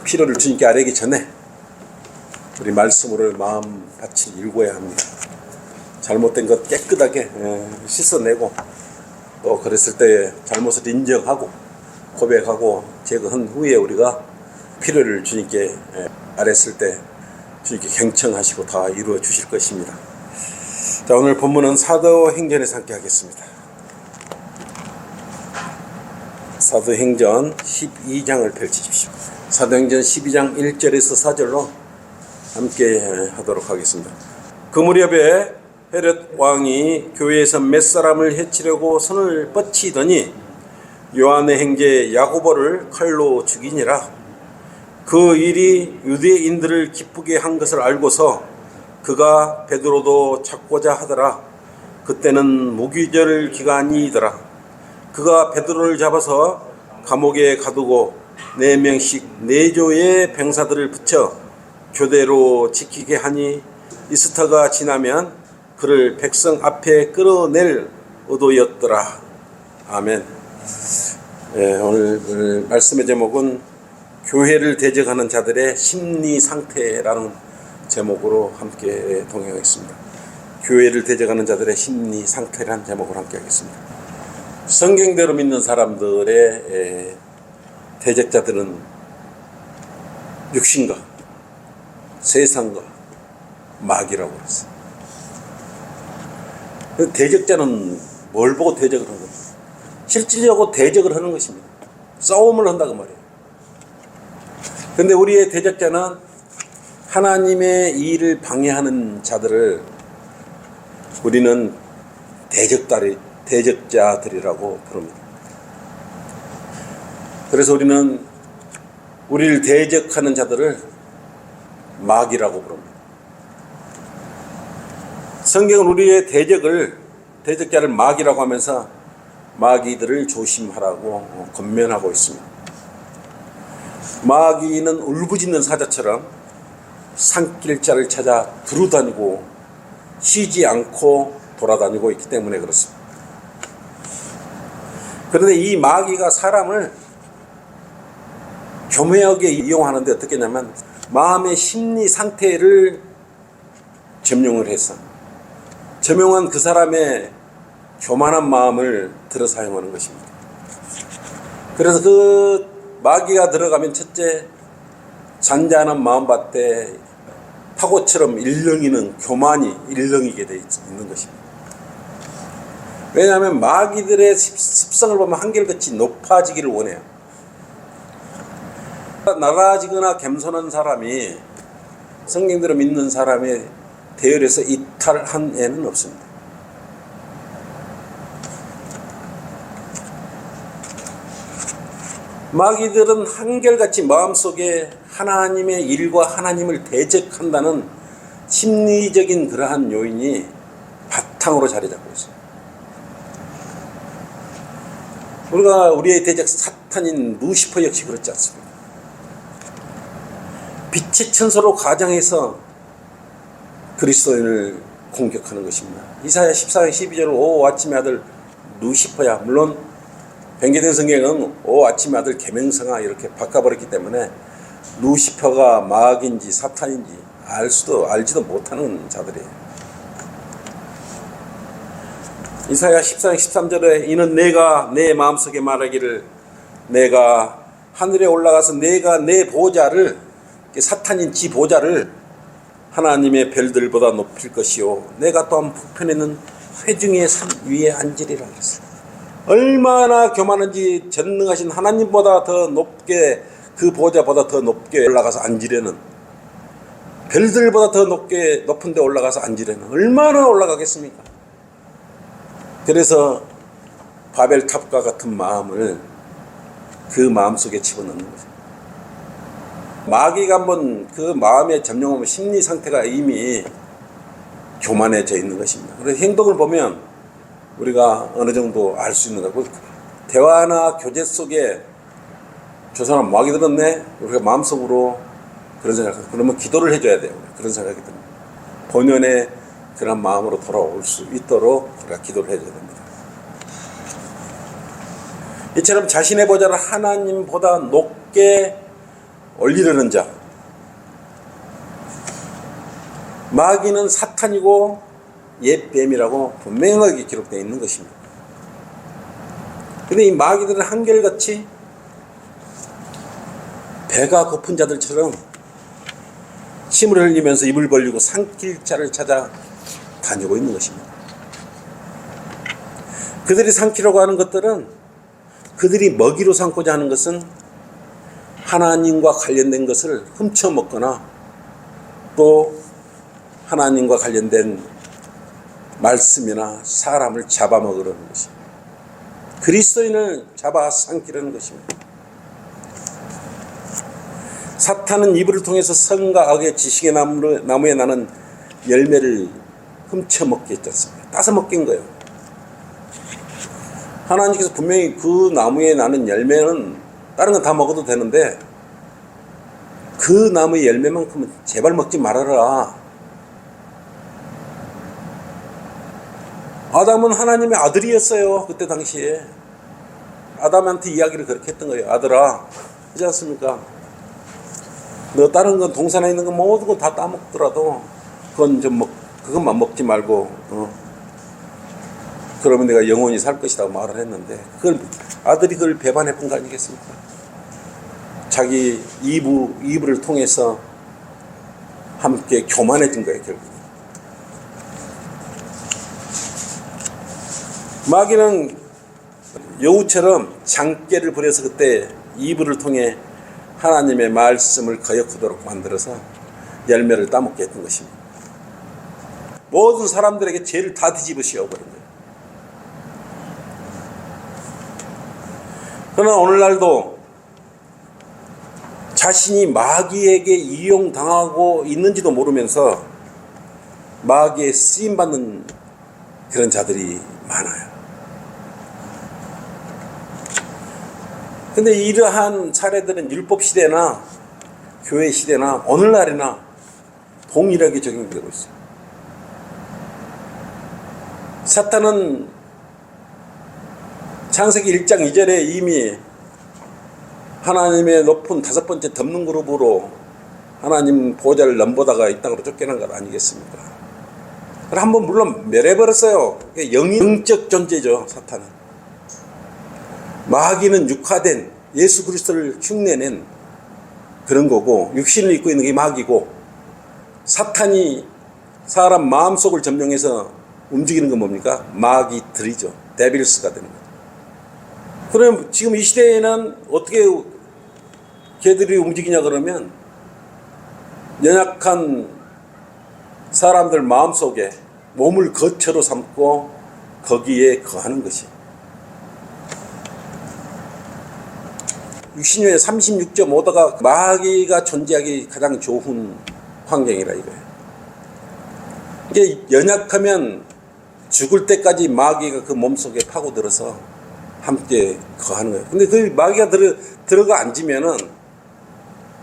필요를 주님께 아뢰기 전에 우리 말씀으로 마음밭을 일궈야 합니다. 잘못된 것 깨끗하게 씻어내고 또 그랬을 때 잘못을 인정하고 고백하고 제거한 후에 우리가 필요를 주님께 아뢰었을 때 주님께 경청하시고 다 이루어 주실 것입니다. 자, 오늘 본문은 사도행전에서 함께 하겠습니다. 사도행전 12장을 펼치십시오. 사도행전 12장 1절에서 4절로 함께 하도록 하겠습니다. 그 무렵에 헤롯 왕이 교회에서 몇 사람을 해치려고 손을 뻗치더니 요한의 형제 야고보를 칼로 죽이니라. 그 일이 유대인들을 기쁘게 한 것을 알고서 그가 베드로도 잡고자 하더라. 그때는 무기절 기간이더라. 그가 베드로를 잡아서 감옥에 가두고 4명씩 4조의 병사들을 붙여 교대로 지키게 하니 이스터가 지나면 그를 백성 앞에 끌어낼 의도였더라. 아멘. 오늘 말씀의 제목은 교회를 대적하는 자들의 심리 상태라는 제목으로 함께 동행하겠습니다. 교회를 대적하는 자들의 심리 상태라는 제목으로 함께 하겠습니다. 성경대로 믿는 사람들의 대적자들은 육신과 세상과 마귀라고 했어요. 대적자는 뭘 보고 대적을 하는 겁니까? 실질적으로 대적을 하는 것입니다. 싸움을 한다고 말이에요. 그런데 우리의 대적자는 하나님의 일을 방해하는 자들을 우리는 대적자들이라고 부릅니다. 그래서 우리는 우리를 대적하는 자들을 마귀라고 부릅니다. 성경은 우리의 대적자를 마귀라고 하면서 마귀들을 조심하라고 권면하고 있습니다. 마귀는 울부짖는 사자처럼 산길자를 찾아 두루다니고 쉬지 않고 돌아다니고 있기 때문에 그렇습니다. 그런데 이 마귀가 사람을 교묘하게 이용하는데 어떻게 하냐면 마음의 심리 상태를 점용을 해서 점용한 그 사람의 교만한 마음을 들어 사용하는 것입니다. 그래서 그 마귀가 들어가면 첫째, 잔잔한 마음밭에 파고처럼 일렁이는 교만이 일렁이게 되어 있는 것입니다. 왜냐하면 마귀들의 습성을 보면 한결같이 높아지기를 원해요. 낮아지거나 겸손한 사람이 성경대로 믿는 사람의 대열에서 이탈한 애는 없습니다. 마귀들은 한결같이 마음속에 하나님의 일과 하나님을 대적한다는 심리적인 그러한 요인이 바탕으로 자리 잡고 있어요. 우리의 대적 사탄인 루시퍼 역시 그렇지 않습니까? 빛의 천사로 가장해서 그리스도인을 공격하는 것입니다. 이사야 14장 12절 오 아침의 아들 루시퍼야. 물론 변개된 성경은 오 아침의 아들 계명성아 이렇게 바꿔버렸기 때문에 루시퍼가 마귀인지 사탄인지 알지도 못하는 자들이에요. 이사야 14장 13절에 이는 내가 내 마음속에 말하기를 내가 하늘에 올라가서 내가 내 보좌를 사탄인 지 보좌를 하나님의 별들보다 높일 것이요 내가 또한 북편에 있는 회중의 산 위에 앉으리라 그랬어요. 얼마나 교만한지 전능하신 하나님보다 더 높게 그 보좌보다 더 높게 올라가서 앉으려는 별들보다 더 높은 데 올라가서 앉으려는 얼마나 올라가겠습니까? 그래서 바벨탑과 같은 마음을 그 마음속에 집어넣는 거죠. 마귀가 한번 그 마음에 점령하면 심리 상태가 이미 교만해져 있는 것입니다. 그래서 행동을 보면 우리가 어느 정도 알 수 있는 거고 대화나 교제 속에 저 사람 마귀 들었네? 우리가 마음속으로 그런 생각을 그러면 기도를 해줘야 돼요. 그런 생각이 듭니다. 본연의 그런 마음으로 돌아올 수 있도록 우리가 기도를 해줘야 됩니다. 이처럼 자신의 보좌를 하나님보다 높게 올리려는 자. 마귀는 사탄이고 옛 뱀이라고 분명하게 기록되어 있는 것입니다. 근데 이 마귀들은 한결같이 배가 고픈 자들처럼 침을 흘리면서 입을 벌리고 삼킬 자를 찾아 다니고 있는 것입니다. 그들이 삼키려고 하는 것들은, 그들이 먹이로 삼고자 하는 것은 하나님과 관련된 것을 훔쳐 먹거나 또 하나님과 관련된 말씀이나 사람을 잡아먹으려는 것입니다. 그리스도인을 잡아 삼키려는 것입니다. 사탄은 이불을 통해서 선과 악의 지식의 나무에 나는 열매를 훔쳐 먹게 했지 않습니까? 따서 먹긴 거예요. 하나님께서 분명히 그 나무에 나는 열매는 다른 건 다 먹어도 되는데 그 나무의 열매만큼은 제발 먹지 말아라. 아담은 하나님의 아들이었어요. 그때 당시에 아담한테 이야기를 그렇게 했던 거예요. 아들아, 그렇지 않습니까? 너 다른 건 동산에 있는 거 모든 거 다 따먹더라도 그건 그것만 먹지 말고 그러면 내가 영원히 살 것이라고 말을 했는데, 그걸 아들이 그걸 배반했던 거 아니겠습니까? 자기 이불을 통해서 함께 교만해진 거예요, 결국. 마귀는 여우처럼 장깨를 부려서 그때 이불을 통해 하나님의 말씀을 거역하도록 만들어서 열매를 따먹게 했던 것입니다. 모든 사람들에게 죄를 다 뒤집어 씌워버린 거예요. 그러나 오늘날도 자신이 마귀에게 이용당하고 있는지도 모르면서 마귀에 쓰임받는 그런 자들이 많아요. 근데 이러한 사례들은 율법 시대나 교회 시대나 오늘날이나 동일하게 적용되고 있어요. 사탄은 창세기 1장 2절에 이미 하나님의 높은 5번째 덮는 그룹으로 하나님 보좌를 넘보다가 이 땅으로 쫓겨난 것 아니겠습니까? 한번 물론 멸해버렸어요. 영적 존재죠, 사탄은. 마귀는 육화된 예수 그리스도를 흉내낸 그런 거고, 육신을 입고 있는 게 마귀고, 사탄이 사람 마음속을 점령해서 움직이는 건 뭡니까? 마귀들이죠. 데빌스가 되는 거죠. 그럼 지금 이 시대에는 어떻게 걔들이 움직이냐 그러면 연약한 사람들 마음속에 몸을 거처로 삼고 거기에 거하는 것이 육신의 36.5도가 마귀가 존재하기 가장 좋은 환경이라 이거예요. 이게 연약하면 죽을 때까지 마귀가 그 몸속에 파고들어서 함께 거하는 거예요. 근데 그 마귀가 들어가 앉으면은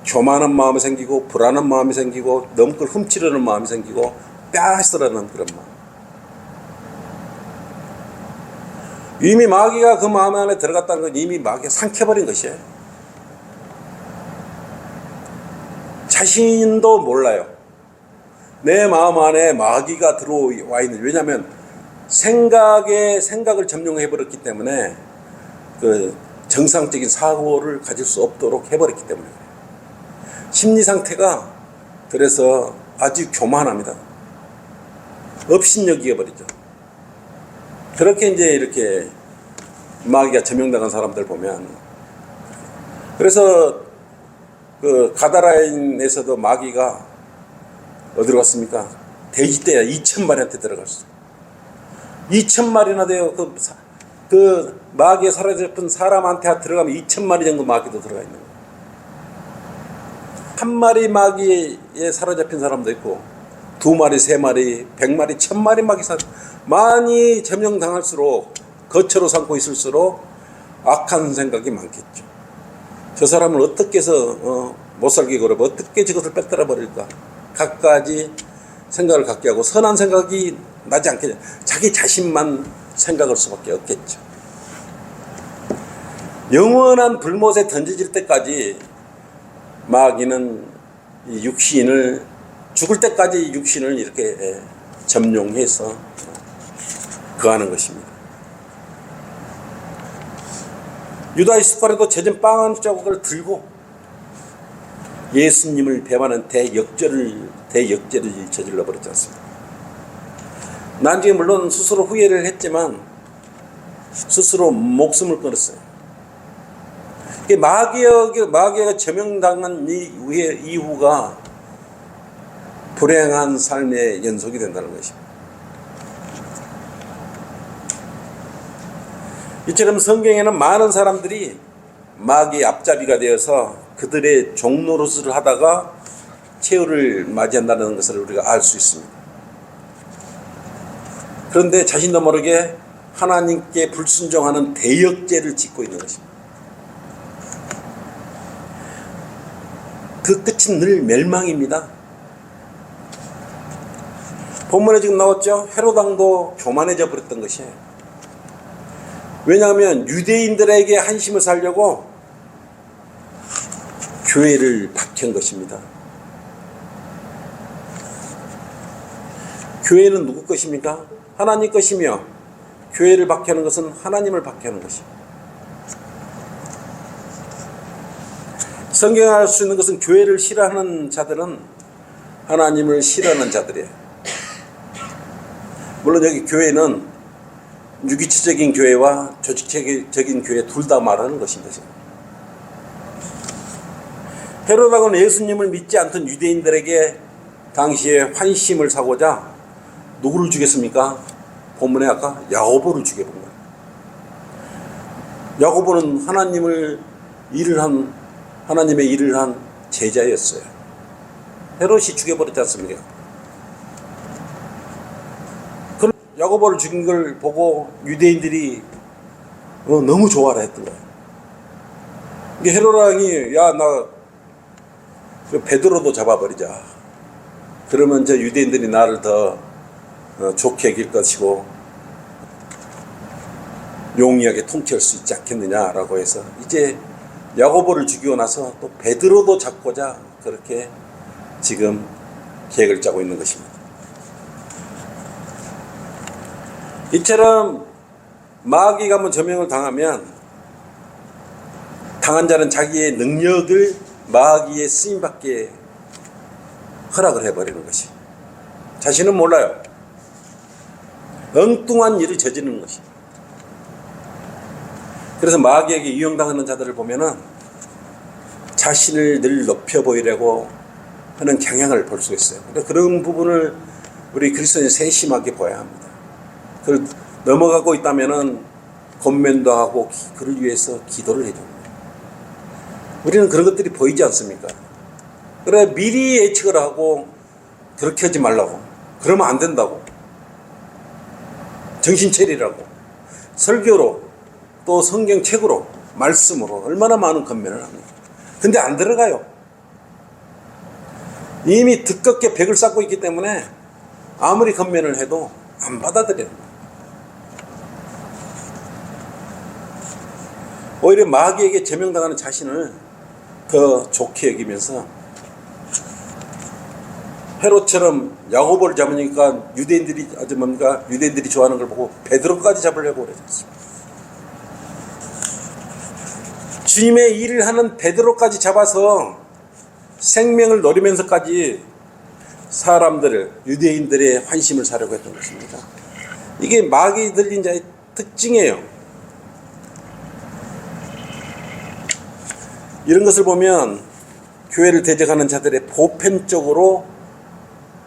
교만한 마음이 생기고 불안한 마음이 생기고 넘걸 훔치려는 마음이 생기고 빼앗으려는 그런 마음. 이미 마귀가 그 마음 안에 들어갔다는 건 이미 마귀가 삼켜버린 것이에요. 자신도 몰라요. 내 마음 안에 마귀가 들어와 있는, 왜냐하면 생각을 점령해버렸기 때문에 그 정상적인 사고를 가질 수 없도록 해버렸기 때문에 심리 상태가 그래서 아주 교만합니다. 업신여기게 버리죠. 그렇게 이제 이렇게 마귀가 점령당한 사람들 보면, 그래서 그 가다라인에서도 마귀가 어디로 갔습니까? 돼지떼야 2,000마리한테 들어갔어요. 2,000마리나 돼요. 그 마귀에 사로잡힌 사람한테 들어가면 2,000마리 정도 마귀도 들어가 있는 거예요. 한 마리 마귀에 사로잡힌 사람도 있고 2마리, 3마리, 100마리, 1,000마리 마귀 많이 점령당할수록 거처로 삼고 있을수록 악한 생각이 많겠죠. 저 사람을 어떻게 해서 못 살게 걸어, 어떻게 저것을 빼뜨려 버릴까, 갖가지 생각을 갖게 하고 선한 생각이 나지 않겠냐, 자기 자신만 생각할 수밖에 없겠죠. 영원한 불못에 던져질 때까지 마귀는 이 육신을 죽을 때까지 육신을 이렇게 점용해서 거하는 것입니다. 유다 이스카리도 젖은 빵 한 조각을 들고 예수님을 배반하는 대역죄를 저질러 버렸지 않습니까? 나중에 물론 스스로 후회를 했지만 스스로 목숨을 끊었어요. 마귀가 저명당한 이후가 불행한 삶의 연속이 된다는 것입니다. 이처럼 성경에는 많은 사람들이 마귀의 앞잡이가 되어서 그들의 종노릇을 하다가 최후를 맞이한다는 것을 우리가 알 수 있습니다. 그런데 자신도 모르게 하나님께 불순종하는 대역죄를 짓고 있는 것입니다. 그 끝은 늘 멸망입니다. 본문에 지금 나왔죠? 헤롯 왕도 교만해져 버렸던 것이에요. 왜냐하면 유대인들에게 한심을 살려고 교회를 박해한 것입니다. 교회는 누구 것입니까? 하나님 것이며 교회를 박해하는 것은 하나님을 박해하는 것입니다. 성경에 알 수 있는 것은 교회를 싫어하는 자들은 하나님을 싫어하는 자들이에요. 물론 여기 교회는 유기체적인 교회와 조직적인 교회 둘 다 말하는 것입니다. 헤롯 왕은 예수님을 믿지 않던 유대인들에게 당시에 환심을 사고자 누구를 죽였습니까? 본문에 아까 야고보를 죽여본 거예요. 야고보는 하나님의 일을 한 제자였어요. 헤롯이 죽여버렸지 않습니까? 야고보를 죽인 걸 보고 유대인들이 너무 좋아라 했던 거예요. 헤롯 왕이 나 베드로도 잡아버리자. 그러면 저 유대인들이 나를 더 좋게 여길 것이고 용이하게 통치할 수 있지 않겠느냐라고 해서 이제 야고보를 죽이고 나서 또 베드로도 잡고자 그렇게 지금 계획을 짜고 있는 것입니다. 이처럼 마귀가 한번 저명을 당하면 당한 자는 자기의 능력을 마귀의 쓰임받게 허락을 해버리는 것이. 자신은 몰라요. 엉뚱한 일을 저지르는 것이. 그래서 마귀에게 이용당하는 자들을 보면은 자신을 늘 높여 보이려고 하는 경향을 볼 수 있어요. 그런 부분을 우리 그리스도인이 세심하게 봐야 합니다. 그걸 넘어가고 있다면은 권면도 하고 그를 위해서 기도를 해줍니다. 우리는 그런 것들이 보이지 않습니까? 그래 미리 예측을 하고 그렇게 하지 말라고, 그러면 안 된다고, 정신 차리라고 설교로 또 성경책으로 말씀으로 얼마나 많은 권면을 합니까? 근데 안 들어가요. 이미 두껍게 벽을 쌓고 있기 때문에 아무리 권면을 해도 안 받아들여요. 오히려 마귀에게 제명당하는 자신을 더 좋게 여기면서 헤롯처럼 야고보를 잡으니까 유대인들이 좋아하는 걸 보고 베드로까지 잡으려고 그랬습니다. 주님의 일을 하는 베드로까지 잡아서 생명을 노리면서까지 유대인들의 환심을 사려고 했던 것입니다. 이게 마귀 들린 자의 특징이에요. 이런 것을 보면 교회를 대적하는 자들의 보편적으로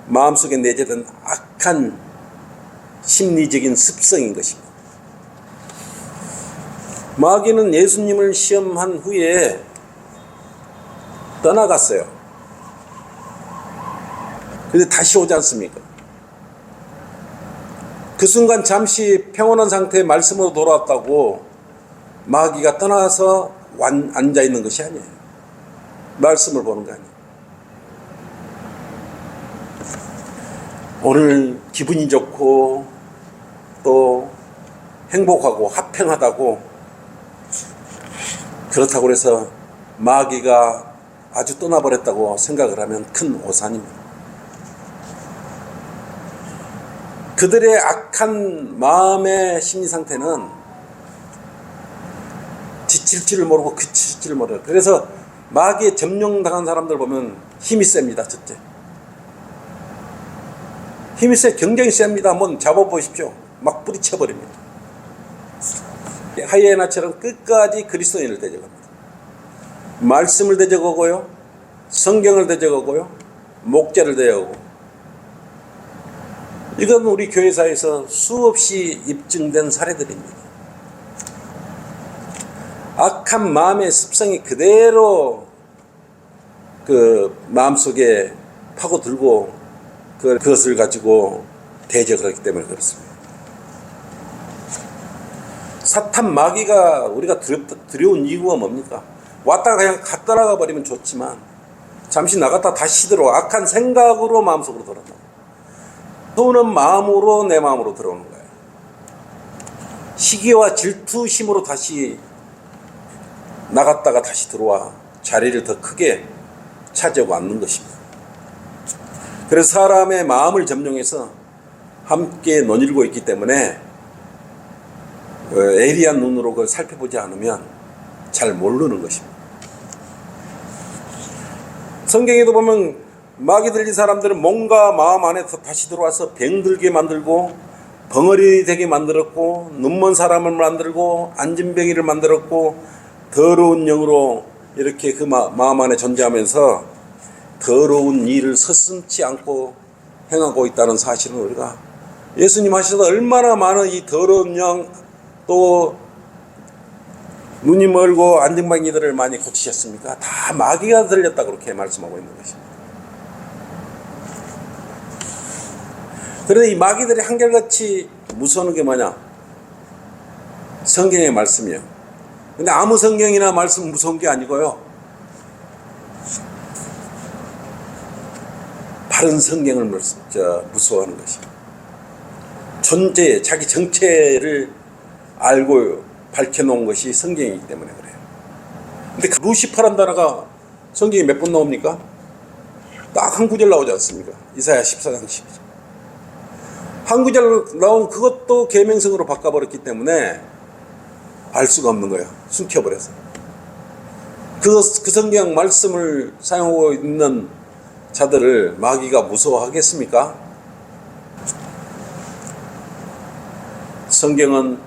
마음속에 내재된 악한 심리적인 습성인 것입니다. 마귀는 예수님을 시험한 후에 떠나갔어요. 근데 다시 오지 않습니까? 그 순간 잠시 평온한 상태의 말씀으로 돌아왔다고 마귀가 떠나서 앉아있는 것이 아니에요. 말씀을 보는 거 아니에요. 오늘 기분이 좋고 또 행복하고 화평하다고 그렇다고 해서 마귀가 아주 떠나버렸다고 생각을 하면 큰 오산입니다. 그들의 악한 마음의 심리 상태는 지칠 줄 모르고 그칠 줄 모르고, 그래서 마귀에 점령당한 사람들 보면 힘이 셉니다. 첫째, 힘이 굉장히 셉니다. 한번 잡아보십시오. 막 뿌리쳐버립니다. 하이에나처럼 끝까지 그리스도인을 대적합니다. 말씀을 대적하고요, 성경을 대적하고요, 목자를 대적하고. 이건 우리 교회사에서 수없이 입증된 사례들입니다. 악한 마음의 습성이 그대로 그 마음속에 파고들고 그것을 가지고 대적을 하기 때문에 그렇습니다. 사탄 마귀가 우리가 두려운 이유가 뭡니까? 왔다가 그냥 갔다 나가 버리면 좋지만 잠시 나갔다 다시 들어와 악한 생각으로 마음속으로 들어온다. 또는 마음으로 내 마음으로 들어오는 거예요. 시기와 질투심으로 다시 나갔다가 다시 들어와 자리를 더 크게 차지하고 앉는 것입니다. 그래서 사람의 마음을 점령해서 함께 논일고 있기 때문에 예리한 눈으로 그걸 살펴보지 않으면 잘 모르는 것입니다. 성경에도 보면 마귀 들린 사람들은 뭔가 마음 안에서 다시 들어와서 병들게 만들고 벙어리 되게 만들었고 눈먼 사람을 만들고 안진뱅이를 만들었고 더러운 영으로 이렇게 그 마음 안에 존재하면서 더러운 일을 서슴지 않고 행하고 있다는 사실은 우리가 예수님 하셔서 얼마나 많은 이 더러운 영, 또 눈이 멀고 안진뱅이들을 많이 고치셨습니까? 다 마귀가 들렸다 그렇게 말씀하고 있는 것입니다. 그런데 이 마귀들이 한결같이 무서운 게 뭐냐? 성경의 말씀이에요. 근데 아무 성경이나 말씀 무서운 게 아니고요, 바른 성경을 무서워하는 것입니다. 존재, 자기 정체를 알고 밝혀놓은 것이 성경이기 때문에 그래요. 근데 루시퍼란 단어가 성경에 몇 번 나옵니까? 딱 한 구절 나오지 않습니까? 이사야 14장 12절. 한 구절 나온 그것도 계명성으로 바꿔버렸기 때문에 알 수가 없는 거예요. 숨겨버려서. 그 성경 말씀을 사용하고 있는 자들을 마귀가 무서워하겠습니까? 성경은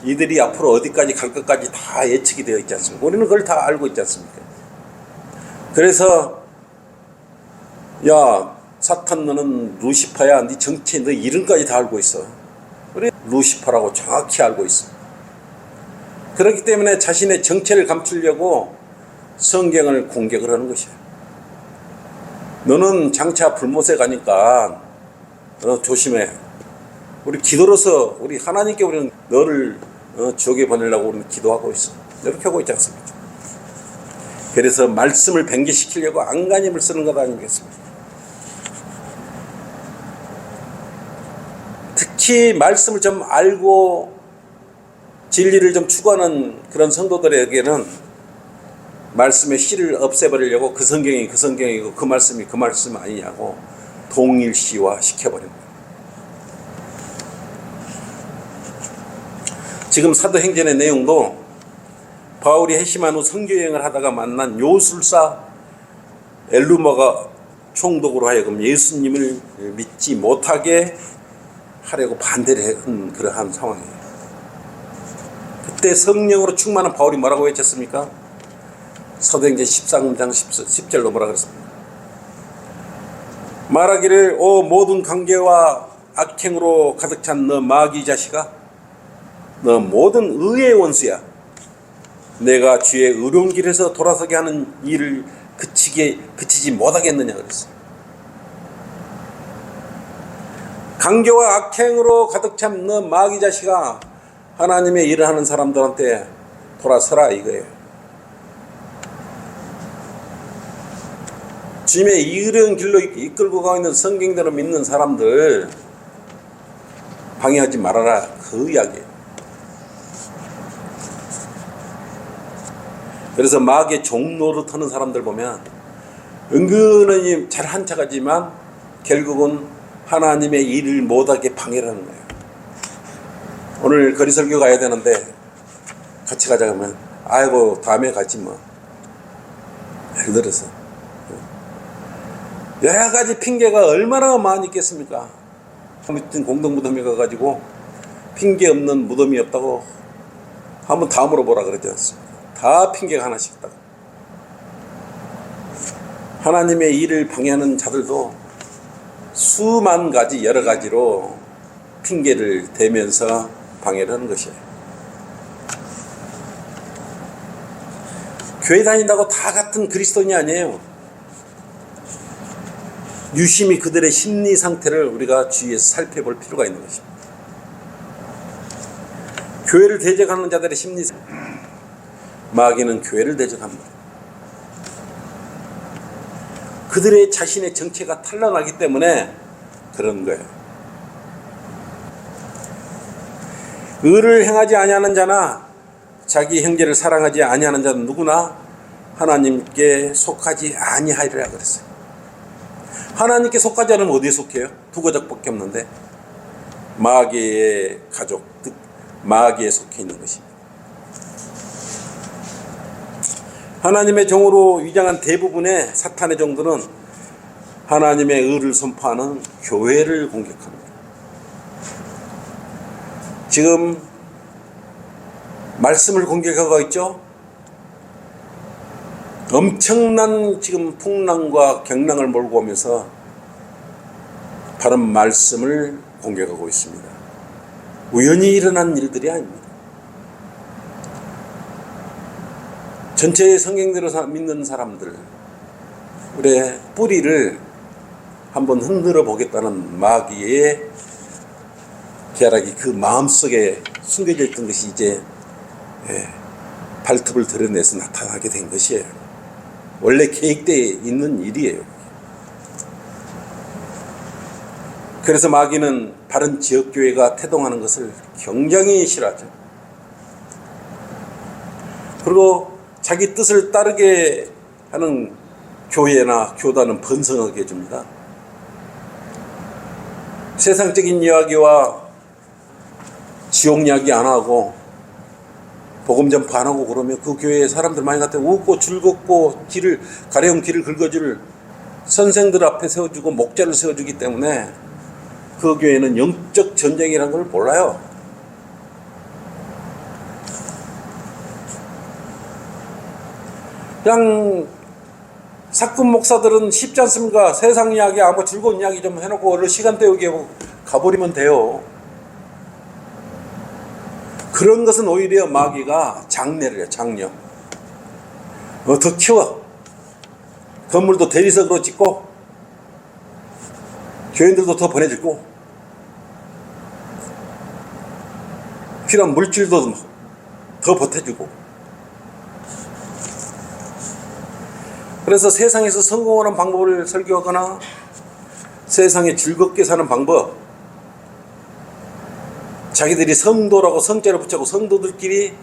이들이 앞으로 어디까지 갈 것까지 다 예측이 되어 있지 않습니까? 우리는 그걸 다 알고 있지 않습니까? 그래서 야 사탄 너는 루시퍼야, 네 정체, 너 이름까지 다 알고 있어. 그래 루시퍼라고 정확히 알고 있어. 그렇기 때문에 자신의 정체를 감추려고 성경을 공격을 하는 것이야. 너는 장차 불못에 가니까 조심해. 우리 기도로서 우리 하나님께 우리는 너를 지옥에 보내려고 우리는 기도하고 있어. 이렇게 하고 있지 않습니까? 그래서 말씀을 변개시키려고 안간힘을 쓰는 것 아니겠습니까? 특히 말씀을 좀 알고 진리를 좀 추구하는 그런 성도들에게는 말씀의 씨를 없애버리려고 그 성경이 그 성경이고 그 말씀이 그 말씀 아니냐고 동일시화 시켜버립니다. 지금 사도행전의 내용도 바울이 회심한 후 선교여행을 하다가 만난 요술사 엘루마가 총독으로 하여금 예수님을 믿지 못하게 하려고 반대를 한 그러한 상황이에요. 그때 성령으로 충만한 바울이 뭐라고 외쳤습니까? 사도행전 13장 10절로 뭐라 그랬습니까? 말하기를 오 모든 관계와 악행으로 가득 찬 너 마귀 자식아, 너 모든 의의 원수야. 내가 주의 의로운 길에서 돌아서게 하는 일을 그치지 못하겠느냐 그랬어요. 강교와 악행으로 가득 찬 너 마귀 자식아, 하나님의 일을 하는 사람들한테 돌아서라 이거예요. 주님의 이른 길로 이끌고 가고 있는 성경대로 믿는 사람들 방해하지 말아라, 그 이야기예요. 그래서 마귀의 종노릇 하는 사람들 보면 은근히 잘한 척하지만 결국은 하나님의 일을 못하게 방해를 하는 거예요. 오늘 거리 설교 가야 되는데 같이 가자 그러면 아이고 다음에 가지 뭐. 예를 들어서 여러 가지 핑계가 얼마나 많이 있겠습니까? 아무튼 공동무덤에 가가지고 핑계 없는 무덤이 없다고 한번 다 물어보라 그러지 않습니까? 다 핑계가 하나씩 있다고. 하나님의 일을 방해하는 자들도 수만 가지 여러 가지로 핑계를 대면서 방해를 하는 것이에요. 교회 다닌다고 다 같은 그리스도인이 아니에요. 유심히 그들의 심리 상태를 우리가 주위에서 살펴볼 필요가 있는 것입니다. 교회를 대적하는 자들의 심리 상태, 마귀는 교회를 대적합니다. 그들의 자신의 정체가 탄로나기 때문에 그런 거예요. 의를 행하지 아니하는 자나 자기 형제를 사랑하지 아니하는 자는 누구나 하나님께 속하지 아니하리라 그랬어요. 하나님께 속하지 않으면 어디에 속해요? 두 가족밖에 없는데 마귀의 가족, 즉 마귀에 속해 있는 것입니다. 하나님의 종으로 위장한 대부분의 사탄의 종들은 하나님의 의를 선포하는 교회를 공격합니다. 지금 말씀을 공격하고 있죠. 엄청난 지금 풍랑과 경랑을 몰고 오면서 바른 말씀을 공격하고 있습니다. 우연히 일어난 일들이 아닙니다. 전체의 성경대로 믿는 사람들, 우리의 뿌리를 한번 흔들어 보겠다는 마귀의 계략이 그 마음속에 숨겨져 있던 것이 이제 발톱을 드러내서 나타나게 된 것이에요. 원래 계획되어 있는 일이에요. 그래서 마귀는 바른 지역교회가 태동하는 것을 굉장히 싫어하죠. 그리고 자기 뜻을 따르게 하는 교회나 교단은 번성하게 해줍니다. 세상적인 이야기와 지옥 이야기 안 하고 복음 전파 안 하고 그러면 그 교회에 사람들 많이 갔다 웃고 즐겁고 가려운 길을 긁어줄 선생들 앞에 세워주고 목자를 세워주기 때문에 그 교회는 영적 전쟁이라는 걸 몰라요. 그냥 사건 목사들은 쉽지 않습니까? 세상 이야기 하고 즐거운 이야기 좀 해놓고 얼른 시간 때우게 하고 가버리면 돼요. 그런 것은 오히려 마귀가 장려를 해요. 장려. 더 키워. 건물도 대리석으로 짓고 교인들도 더 보내주고 필요한 물질도 더 보태주고. 그래서 세상에서 성공하는 방법을 설교하거나 세상에 즐겁게 사는 방법, 자기들이 성도라고 성자를 붙잡고 성도들끼리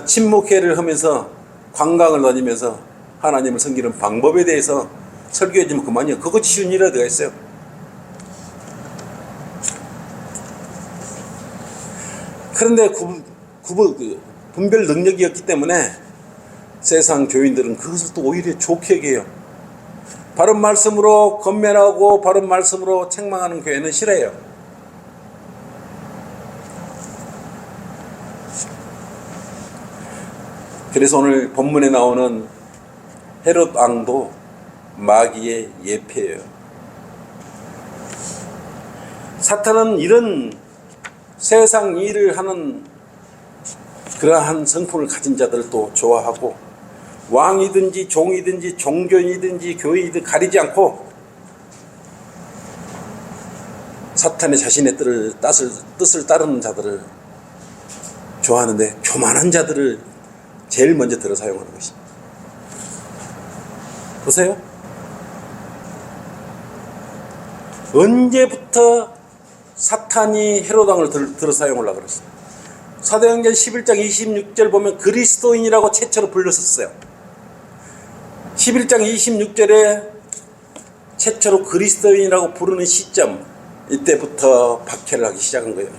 친목회를 하면서 관광을 다니면서 하나님을 섬기는 방법에 대해서 설교해주면 그만이요. 그거 쉬운 일이 어디가 있어요. 그런데 분별 능력이 없기 때문에 세상 교인들은 그것을 또 오히려 좋게 여겨요. 바른 말씀으로 건면하고 바른 말씀으로 책망하는 교회는 싫어해요. 그래서 오늘 본문에 나오는 헤롯 왕도 마귀의 예표예요. 사탄은 이런 세상 일을 하는 그러한 성품을 가진 자들을 또 좋아하고, 왕이든지 종이든지 종교인이든지 교회이든 가리지 않고 사탄의 자신의 뜻을 따르는 자들을 좋아하는데, 교만한 자들을 제일 먼저 들어 사용하는 것입니다. 보세요. 언제부터 사탄이 헤롯 왕을 들어 사용하려고 그랬어요? 사도행전 11장 26절 보면 그리스도인이라고 최초로 불렀었어요. 11장 26절에 최초로 그리스도인이라고 부르는 시점, 이때부터 박해를 하기 시작한 거예요.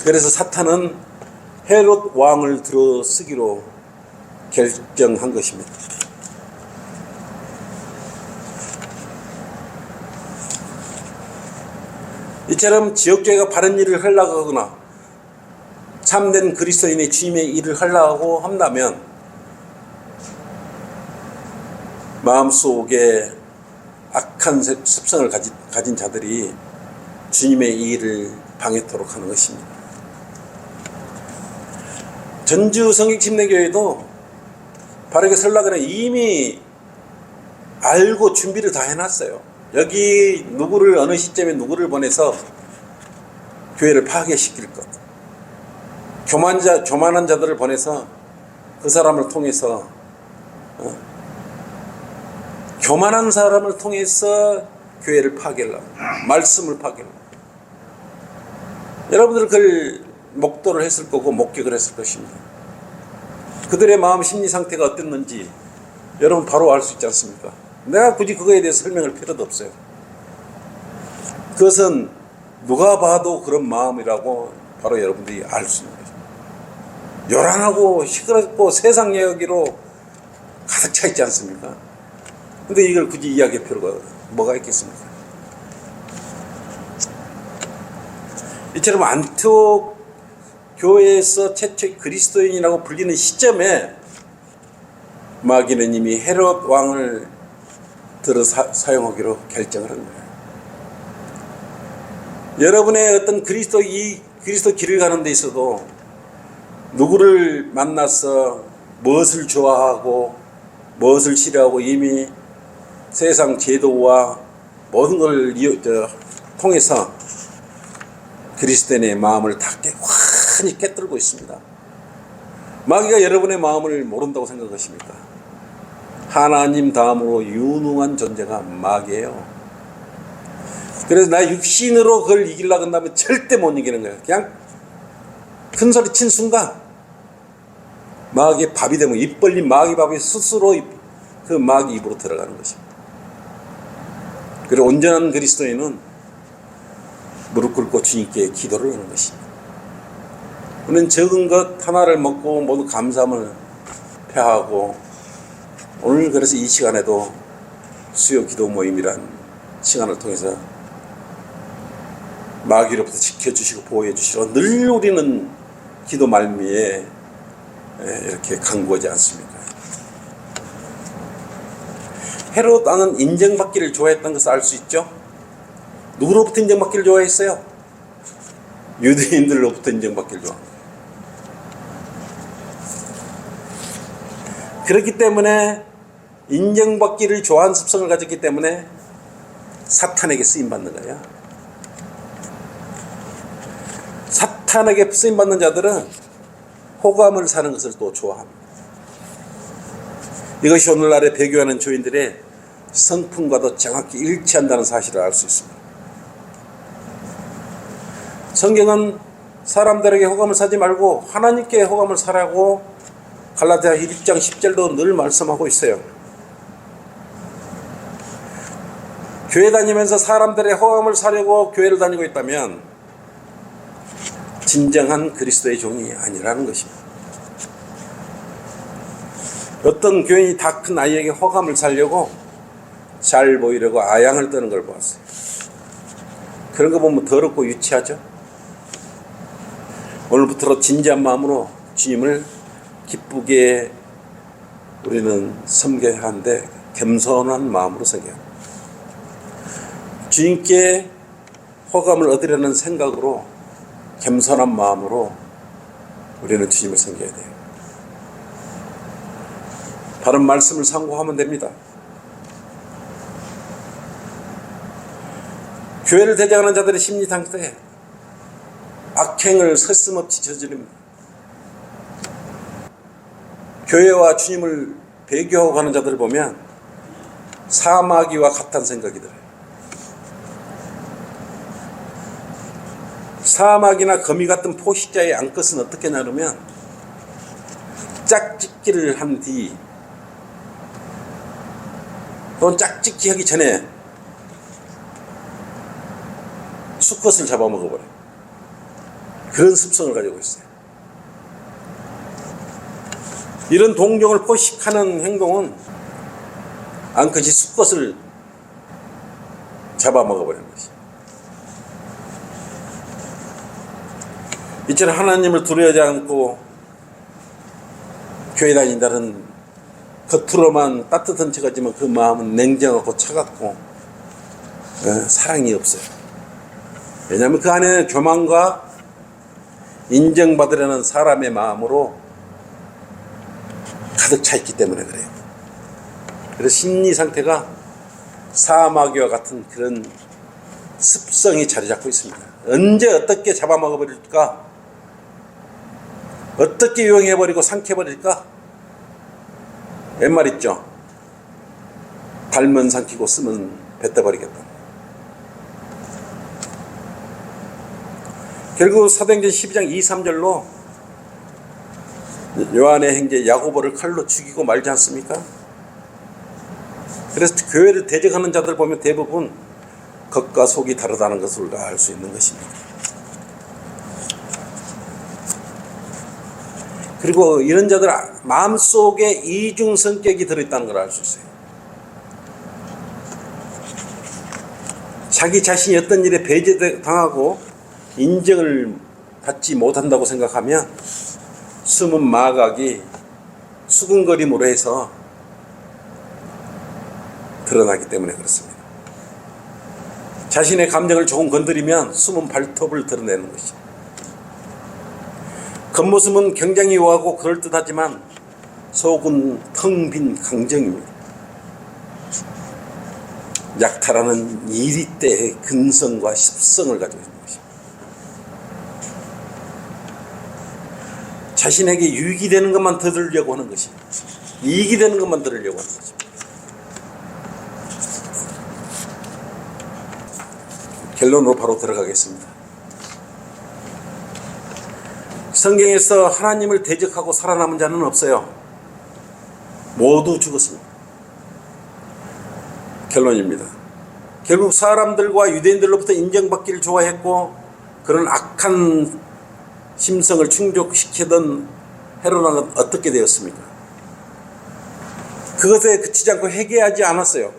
그래서 사탄은 헤롯 왕을 들어쓰기로 결정한 것입니다. 이처럼 지역교회가 바른 일을 하려고 하거나 참된 그리스도인의 주님의 일을 하려고 한다면 마음속에 악한 습성을 가진 자들이 주님의 일을 방해토록 하는 것입니다. 전주 성경침례교회도 바르게 설락을 이미 알고 준비를 다 해놨어요. 여기 누구를 어느 시점에 누구를 보내서 교회를 파괴시킬 것, 교만한 자들을 보내서 그 사람을 통해서 교만한 사람을 통해서 교회를 파괴하려고, 말씀을 파괴하려고. 여러분들 그걸 목도를 했을 거고 목격을 했을 것입니다. 그들의 마음 심리 상태가 어땠는지 여러분 바로 알 수 있지 않습니까? 내가 굳이 그거에 대해서 설명할 필요도 없어요. 그것은 누가 봐도 그런 마음이라고 바로 여러분들이 알 수 있는 거죠. 요란하고 시끄럽고 세상 이야기로 가득 차 있지 않습니까? 근데 이걸 굳이 이야기할 필요가 뭐가 있겠습니까? 이처럼 안티옥 교회에서 최초의 그리스도인이라고 불리는 시점에 마귀는 이미 헤롯 왕을 들어 사용하기로 결정을 한 거예요. 여러분의 어떤 그리스도 길을 가는 데 있어도 누구를 만나서 무엇을 좋아하고 무엇을 싫어하고 이미 세상 제도와 모든 걸 통해서 그리스도인의 마음을 다 환히 깨뜨리고 있습니다. 마귀가 여러분의 마음을 모른다고 생각하십니까? 하나님 다음으로 유능한 존재가 마귀예요. 그래서 나 육신으로 그걸 이기려고 한다면 절대 못 이기는 거예요. 그냥 큰 소리 친 순간 마귀의 밥이 되면 입 벌린 마귀 밥이 스스로 그 마귀 입으로 들어가는 것입니다. 그리고 온전한 그리스도인은 무릎 꿇고 주님께 기도를 하는 것입니다. 우리는 적은 것 하나를 먹고 모두 감사함을 표하고, 오늘 그래서 이 시간에도 수요 기도 모임이란 시간을 통해서 마귀로부터 지켜주시고 보호해 주시러 늘 우리는 기도 말미에 이렇게 간구하지 않습니까? 헤롯 왕은 인정받기를 좋아했던 것을 알 수 있죠. 누구로부터 인정받기를 좋아했어요? 유대인들로부터 인정받기를 좋아합니다. 그렇기 때문에 인정받기를 좋아하는 습성을 가졌기 때문에 사탄에게 쓰임받는 거예요. 사탄에게 쓰임받는 자들은 호감을 사는 것을 또 좋아합니다. 이것이 오늘날의 배교하는 교인들의 성품과도 정확히 일치한다는 사실을 알 수 있습니다. 성경은 사람들에게 호감을 사지 말고 하나님께 호감을 사라고 갈라디아 1장 10절도 늘 말씀하고 있어요. 교회 다니면서 사람들의 호감을 사려고 교회를 다니고 있다면 진정한 그리스도의 종이 아니라는 것입니다. 어떤 교인이 다 큰 아이에게 호감을 사려고 잘 보이려고 아양을 떠는 걸 보았어요. 그런 거 보면 더럽고 유치하죠. 오늘부터 진지한 마음으로 주님을 기쁘게 우리는 섬겨야 하는데 겸손한 마음으로 섬겨야 합니다. 주님께 호감을 얻으려는 생각으로 겸손한 마음으로 우리는 주님을 섬겨야 돼요. 바른 말씀을 상고하면 됩니다. 교회를 대장하는 자들의 심리 상태에 악행을 서슴없이 저지릅니다. 교회와 주님을 배교하고 가는 자들을 보면 사마귀와 같다는 생각이 들어요. 사마귀나 거미 같은 포식자의 암컷은 어떻게 나누면 짝짓기를 한 뒤 돈 짝짓기 하기 전에 수컷을 잡아먹어버려요. 그런 습성을 가지고 있어요. 이런 동정을 포식하는 행동은 암컷이 수컷을 잡아먹어버리는 것이. 이처럼 하나님을 두려워하지 않고 교회 다닌다는 겉으로만 따뜻한 척하지만 그 마음은 냉정하고 차갑고 사랑이 없어요. 왜냐하면 그 안에는 교만과 인정받으려는 사람의 마음으로 가득 차 있기 때문에 그래요. 그래서 심리 상태가 사마귀와 같은 그런 습성이 자리 잡고 있습니다. 언제 어떻게 잡아먹어버릴까? 어떻게 유용해버리고 삼켜버릴까? 옛말 있죠. 달면 삼키고 쓰면 뱉어버리겠다. 결국 사도행전 12장 2, 3절로 요한의 형제 야고보를 칼로 죽이고 말지 않습니까? 그래서 교회를 대적하는 자들 보면 대부분 겉과 속이 다르다는 것을 알 수 있는 것입니다. 그리고 이런 자들 마음속에 이중 성격이 들어있다는 걸 알 수 있어요. 자기 자신이 어떤 일에 배제당하고 인정을 받지 못한다고 생각하면 숨은 마각이 수근거림으로 해서 드러나기 때문에 그렇습니다. 자신의 감정을 조금 건드리면 숨은 발톱을 드러내는 것이죠. 겉모습은 굉장히 우아하고 그럴듯하지만 속은 텅 빈 강정입니다. 약탈하는 이리때의 근성과 습성을 가지고 있는 것입니다. 자신에게 유익이 되는 것만 들으려고 하는 것입니다. 이익이 되는 것만 들으려고 하는 것입니다. 결론으로 바로 들어가겠습니다. 성경에서 하나님을 대적하고 살아남은 자는 없어요. 모두 죽었습니다. 결론입니다. 결국 사람들과 유대인들로부터 인정받기를 좋아했고 그런 악한 심성을 충족시키던 헤로다는 어떻게 되었습니까? 그것에 그치지 않고 회개하지 않았어요.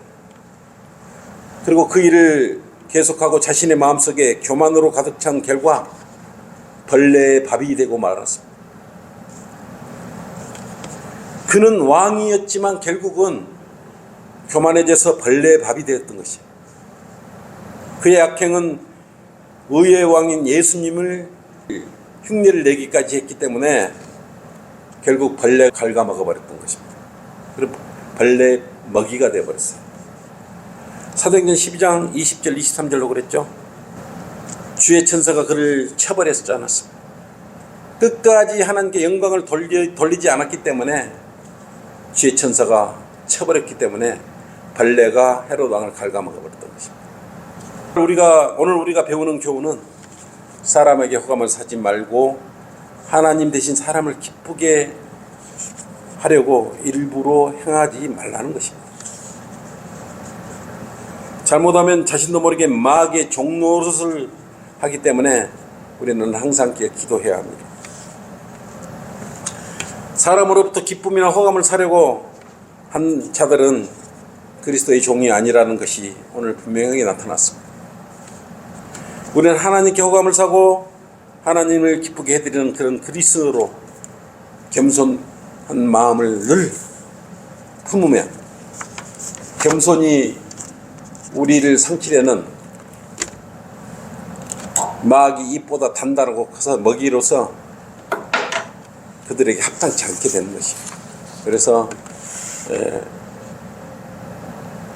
그리고 그 일을 계속하고 자신의 마음속에 교만으로 가득 찬 결과 벌레의 밥이 되고 말았습니다. 그는 왕이었지만 결국은 교만해져서 벌레의 밥이 되었던 것이에요. 그의 악행은 의의 왕인 예수님을 흉내를 내기까지 했기 때문에 결국 벌레 갉아먹어 버렸던 것입니다. 그리고 벌레 먹이가 되어버렸어요. 사도행전 12장 20절 23절로 그랬죠. 주의 천사가 그를 쳐버렸지 않았습니다. 끝까지 하나님께 영광을 돌리지 않았기 때문에 주의 천사가 쳐버렸기 때문에 벌레가 헤롯 왕을 갉아먹어 버렸던 것입니다. 오늘 우리가 배우는 교훈은 사람에게 호감을 사지 말고 하나님 대신 사람을 기쁘게 하려고 일부러 행하지 말라는 것입니다. 잘못하면 자신도 모르게 마귀의 종노릇을 하기 때문에 우리는 항상 기도해야 합니다. 사람으로부터 기쁨이나 호감을 사려고 한 자들은 그리스도의 종이 아니라는 것이 오늘 분명하게 나타났습니다. 우리는 하나님께 호감을 사고 하나님을 기쁘게 해드리는 그런 그리스도로 겸손한 마음을 늘 품으면 겸손이 우리를 상치려는 마귀 입보다 단단하고 커서 먹이로서 그들에게 합당치 않게 되는 것입니다. 그래서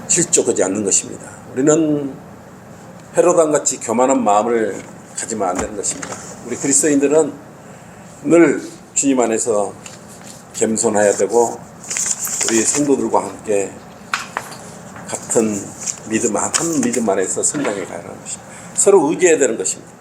실족하지 않는 것입니다. 우리는 헤로단같이 교만한 마음을 가지면 안 되는 것입니다. 우리 그리스도인들은 늘 주님 안에서 겸손해야 되고 우리 성도들과 함께 같은 믿음, 한 믿음 안에서 성장해 가야 하는 것입니다. 서로 의지해야 되는 것입니다.